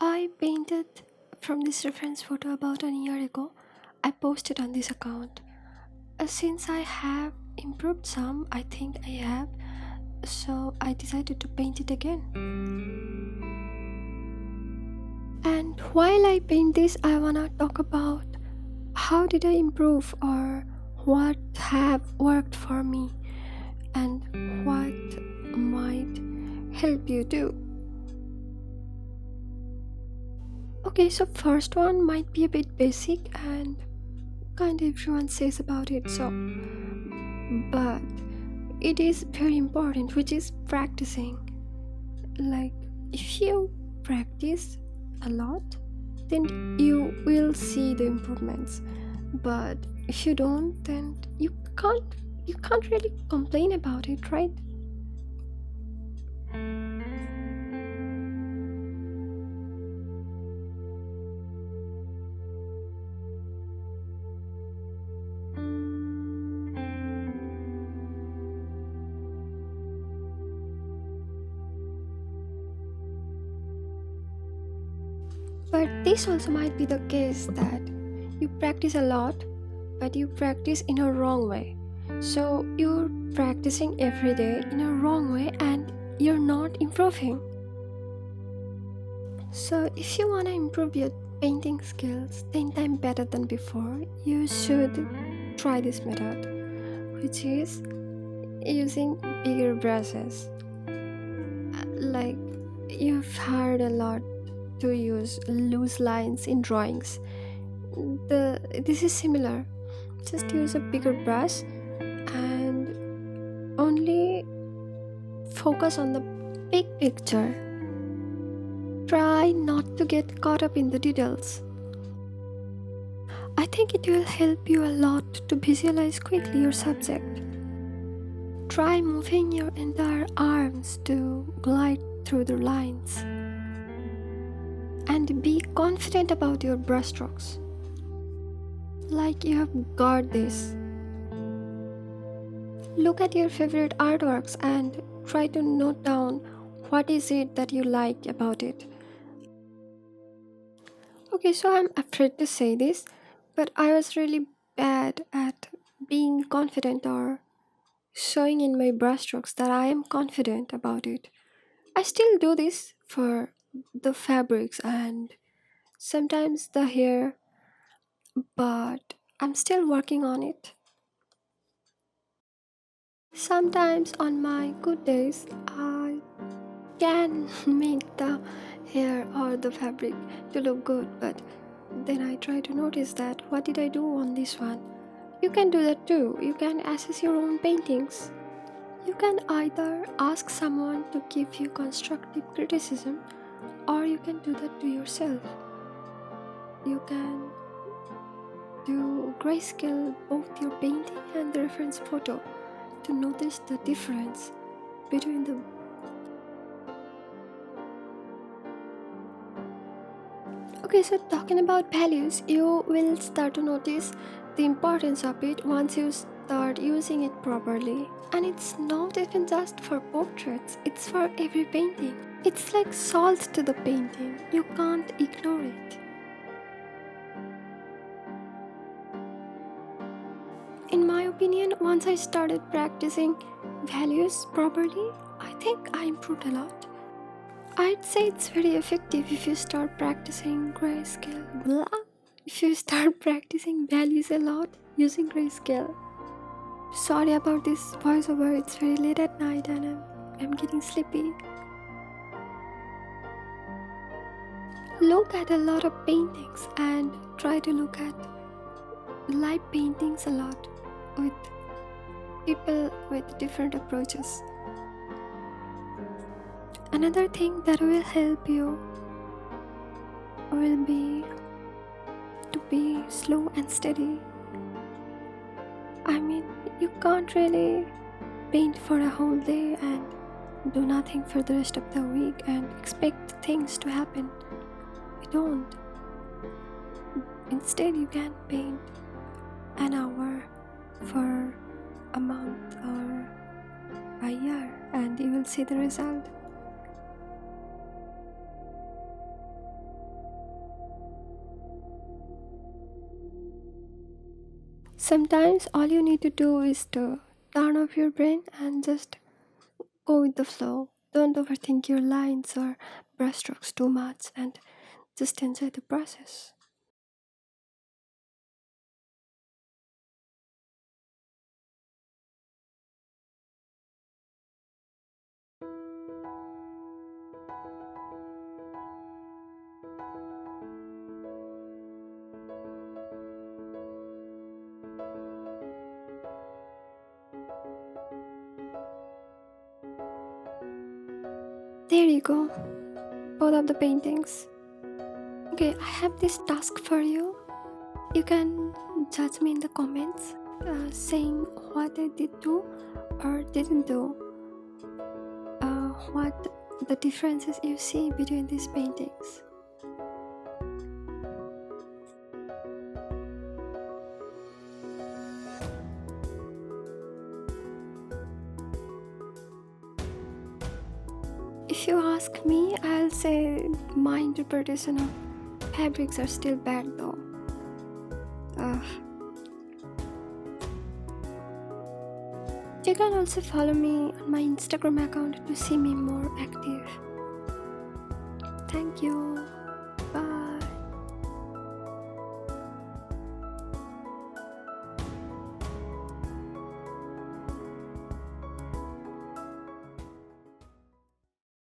I painted from this reference photo about a year ago. I posted on this account. Since I have improved some, I think I have, so I decided to paint it again. And while I paint this, I wanna talk about how did I improve or what have worked for me and what might help you too. Okay, so first one might be a bit basic and kind of everyone says about it, so but it is very important, which is practicing. Like, if you practice a lot, then you will see the improvements. But if you don't, then you can't really complain about it, right? But this also might be the case that you practice a lot, but you practice in a wrong way. So you're practicing every day in a wrong way and you're not improving. So if you want to improve your painting skills 10 times better than before, you should try this method, which is using bigger brushes. Like, you've heard a lot to use loose lines in drawings. This is similar. Just use a bigger brush and only focus on the big picture. Try not to get caught up in the details. I think it will help you a lot to visualize quickly your subject. Try moving your entire arms to glide through the lines. And be confident about your brushstrokes. Like you have got this. Look at your favorite artworks and try to note down what is it that you like about it. Okay, so I'm afraid to say this, but I was really bad at being confident or showing in my brushstrokes that I am confident about it. I still do this for the fabrics and sometimes the hair, but I'm still working on it. Sometimes on my good days, I can make the hair or the fabric to look good, but then I try to notice that what did I do on this one? You can do that too. You can assess your own paintings. You can either ask someone to give you constructive criticism or you can do that to yourself. You can do grayscale both your painting and the reference photo to notice the difference between the. Okay, so talking about values, you will start to notice the importance of it once you start using it properly. And it's not even just for portraits, it's for every painting. It's like salt to the painting, you can't ignore it. In my opinion, once I started practicing values properly, I think I improved a lot. I'd say it's very effective if you start practicing grayscale. Blah. If you start practicing values a lot using grayscale. Sorry about this voiceover, it's very late at night and I'm getting sleepy. Look at a lot of paintings and try to look at live paintings a lot with people with different approaches. Another thing that will help you will be to be slow and steady. I mean, you can't really paint for a whole day and do nothing for the rest of the week and expect things to happen. You don't. Instead, you can paint an hour for a month or a year and you will see the result. Sometimes all you need to do is to turn off your brain and just go with the flow. Don't overthink your lines or brushstrokes too much and just enjoy the process. There you go, both of the paintings. Okay, I have this task for you. You can judge me in the comments, saying what I did do or didn't do, what the differences you see between these paintings. If you ask me, I'll say my interpretation of fabrics are still bad though. Uh, you can also follow me on my Instagram account to see me more active. Thank you.